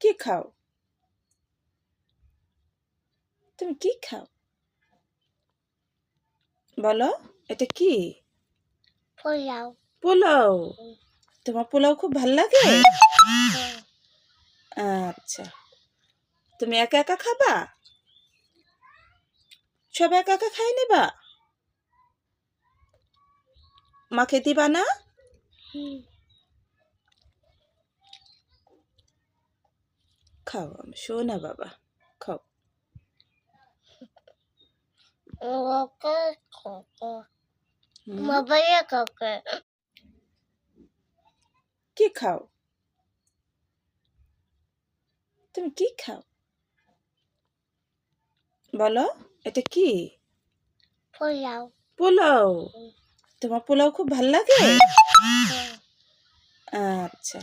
কি খাও? তুমি কি খাও? বলো, এটা কি? পোলাও। পোলাও। তোমার পোলাও খুব ভাল লাগে? আচ্ছা, তুমি একা একা খাবা? সব একা একা খাই নিবা? মাকে দিবা না? খাও, আমি শোনা বাবা, খাও। হুম, কি খাও? তুমি কি খাও? বলো, এটা কি? পোলাও। পোলাও। তোমার পোলাও খুব ভাল লাগে? আচ্ছা।